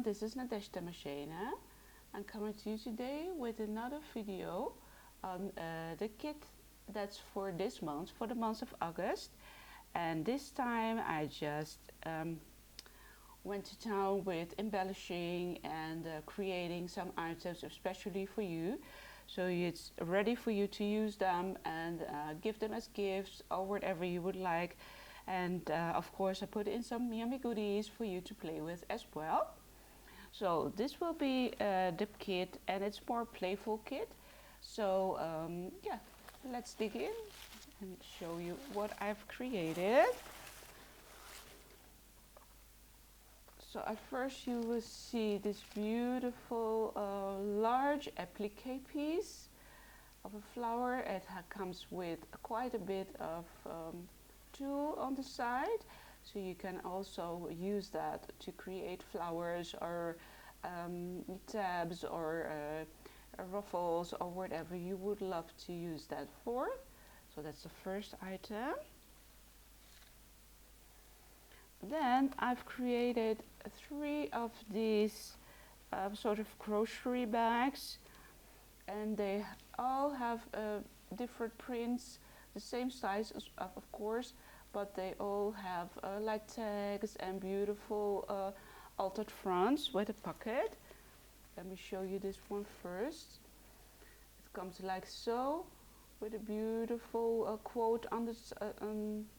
everyone, this is Nadeshda Machine. I'm coming to you today with another video on the kit that's for this month, for the month of August. And this time I just went to town with embellishing and creating some items especially for you. So it's ready for you to use them and give them as gifts or whatever you would like. And of course I put in some yummy goodies for you to play with as well. So this will be the kit, and it's more playful kit. So yeah, let's dig in and show you what I've created. So at first you will see this beautiful large applique piece of a flower. It comes with quite a bit of tulle on the side, so you can also use that to create flowers or tabs or ruffles or whatever you would love to use that for. So that's the first item. Then I've created 3 of these sort of grocery bags, and they all have different prints, the same size of course, but they all have like tags and beautiful altered fronts with a pocket. Let me show you this one first. It comes like so, with a beautiful quote on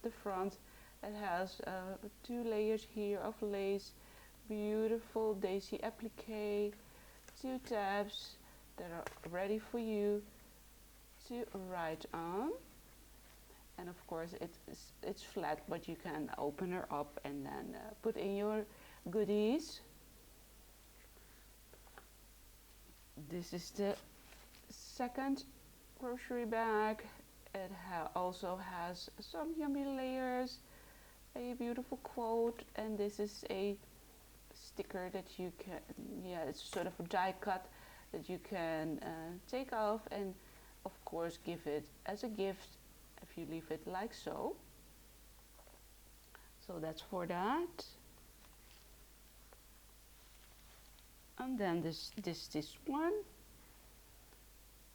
the front. It has 2 layers here of lace, beautiful daisy applique, 2 tabs that are ready for you to write on. And of course it's flat, but you can open her up and then put in your goodies. This is the second grocery bag. It also has some yummy layers, a beautiful quote, and this is a sticker that you can, it's sort of a die cut that you can take off and of course give it as a gift if you leave it like so. So that's for that. And then this one,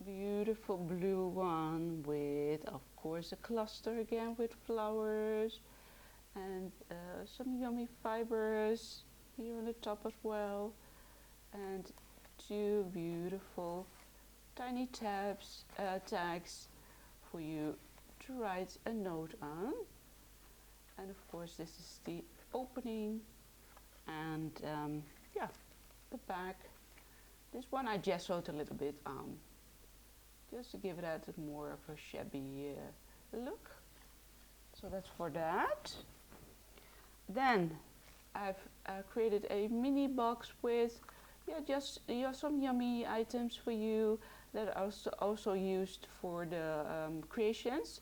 beautiful blue one with of course a cluster again with flowers and some yummy fibers here on the top as well, and 2 beautiful tiny tags for you to write a note on. And of course this is the opening, and yeah, the back. This one I gessoed a little bit on, just to give it a more of a shabby look. So that's for that. Then I've created a mini box with just some yummy items for you that are also used for the creations.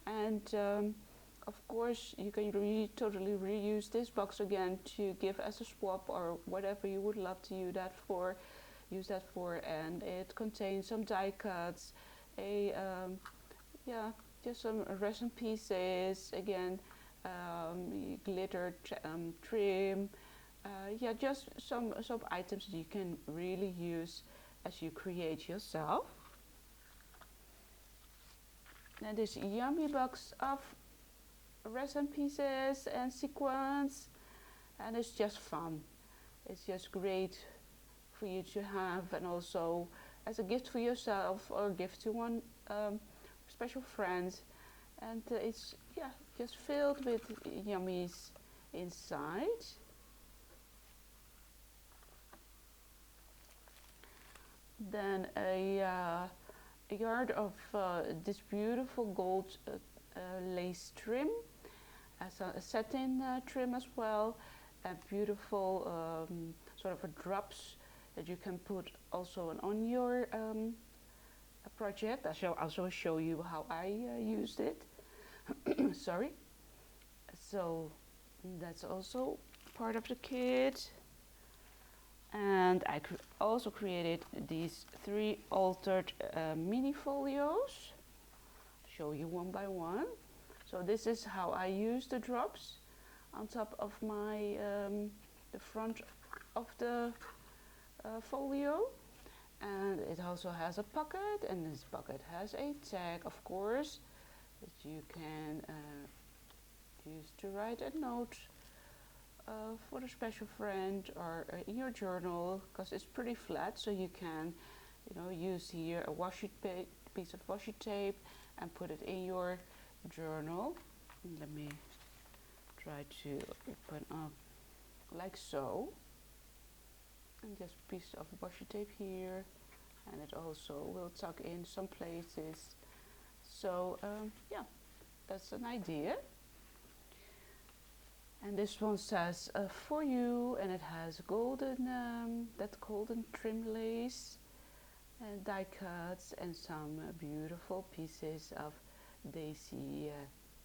And of course you can totally reuse this box again to give as a swap or whatever you would love to use that for. And it contains some die cuts, just some resin pieces, again glitter trim, just some items that you can really use as you create yourself. Now this yummy box of resin pieces and sequins, and it's just fun. It's just great for you to have, and also as a gift for yourself or a gift to one special friend. And it's just filled with yummies inside. Then a yard of this beautiful gold lace trim, as a satin trim as well, and beautiful sort of a drops that you can put also on your project. I shall also show you how I used it. Sorry. So that's also part of the kit. And I also created these 3 altered mini folios. Show you one by one. So this is how I use the drops on top of my the front of the folio, and it also has a pocket, and this pocket has a tag, of course, that you can use to write a note for a special friend or in your journal, because it's pretty flat, so you can, use here a piece of washi tape and put it in your journal. Let me try to open up like so, and just a piece of washi tape here, and it also will tuck in some places. So yeah, that's an idea. And this one says for you, and it has golden, that golden trim lace and die cuts and some beautiful pieces of daisy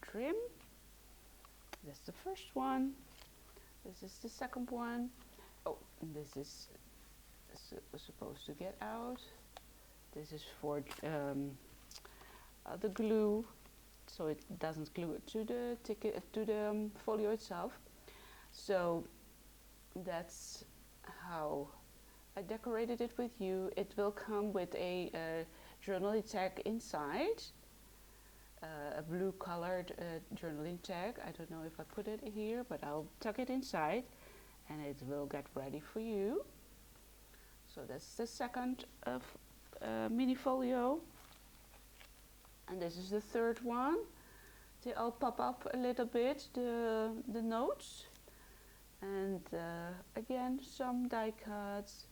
trim. That's the first one. This is the second one. Oh, this is supposed to get out. This is for the glue, so it doesn't glue it to the folio itself. So that's how I decorated it with you. It will come with a journaling tag inside, a blue colored journaling tag. I don't know if I put it here, but I'll tuck it inside and it will get ready for you. So that's the second mini folio. And this is the third one. They all pop up a little bit, the notes. And again, some die cuts,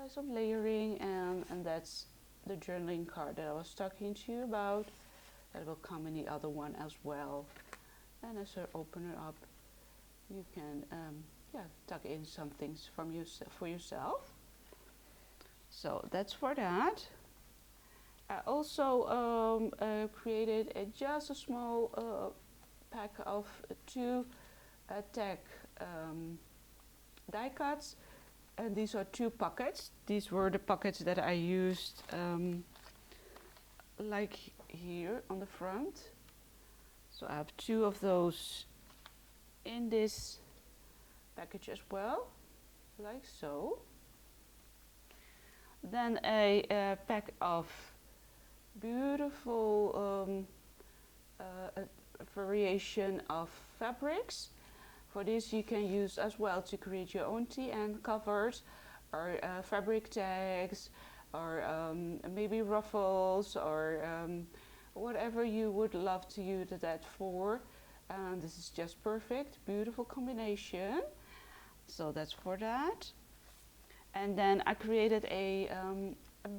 some layering, and that's the journaling card that I was talking to you about. That will come in the other one as well. And as I open it up, you can tuck in some things from for yourself. So that's for that. I also created just a small pack of 2 tag die cuts, and these are 2 pockets. These were the pockets that I used like here on the front. So I have 2 of those in this package as well, like so. Then a pack of beautiful variation of fabrics. For this you can use as well to create your own TN covers, or fabric tags, or maybe ruffles, or whatever you would love to use that for. And this is just perfect, beautiful combination. So that's for that. And then I created a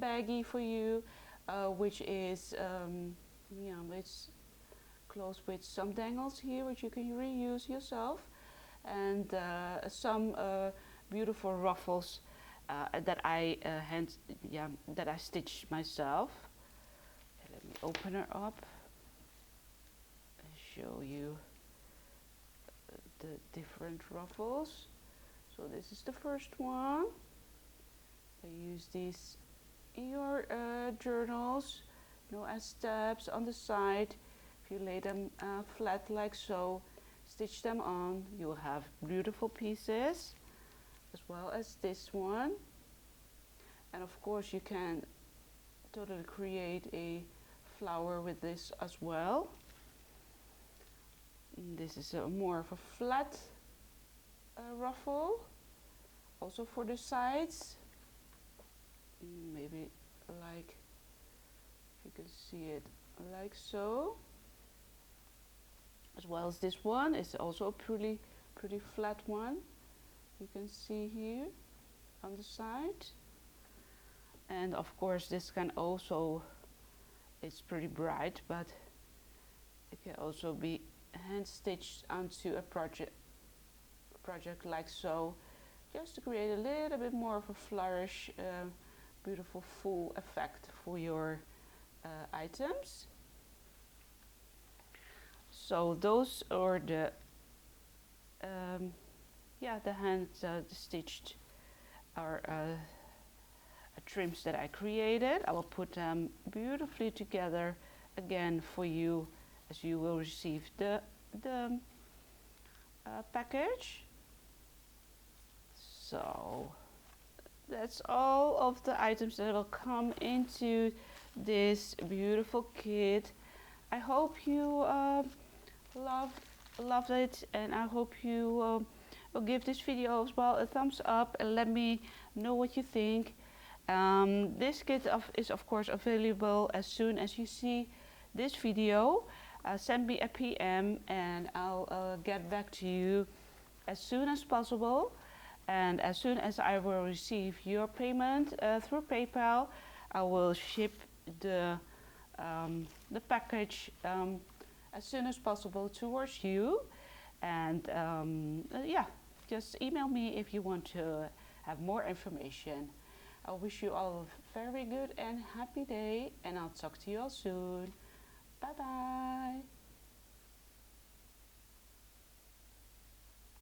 baggie for you, which is it's closed with some dangles here, which you can reuse yourself, and some beautiful ruffles that I that I stitched myself. Let me open her up and show you the different ruffles. So this is the first one. I use these in your journals, as steps on the side. If you lay them flat like so, stitch them on, you will have beautiful pieces, as well as this one. And of course you can totally create a flower with this as well. This is more of a flat ruffle, also for the sides. Maybe like, if you can see it, like so. As well as this one is also a pretty flat one. You can see here on the side. And of course this can also, it's pretty bright, but it can also be hand stitched onto a project like so, just to create a little bit more of a flourish, beautiful full effect for your items. So those are the the hand stitched or trims that I created. I will put them beautifully together again for you as you will receive the package. So that's all of the items that will come into this beautiful kit. I hope you loved it, and I hope you will give this video as well a thumbs up and let me know what you think. This kit is of course available as soon as you see this video. Send me a PM and I'll get back to you as soon as possible. And as soon as I will receive your payment through PayPal, I will ship the package as soon as possible towards you. And yeah, just email me if you want to have more information. I wish you all a very good and happy day, and I'll talk to you all soon. Bye bye.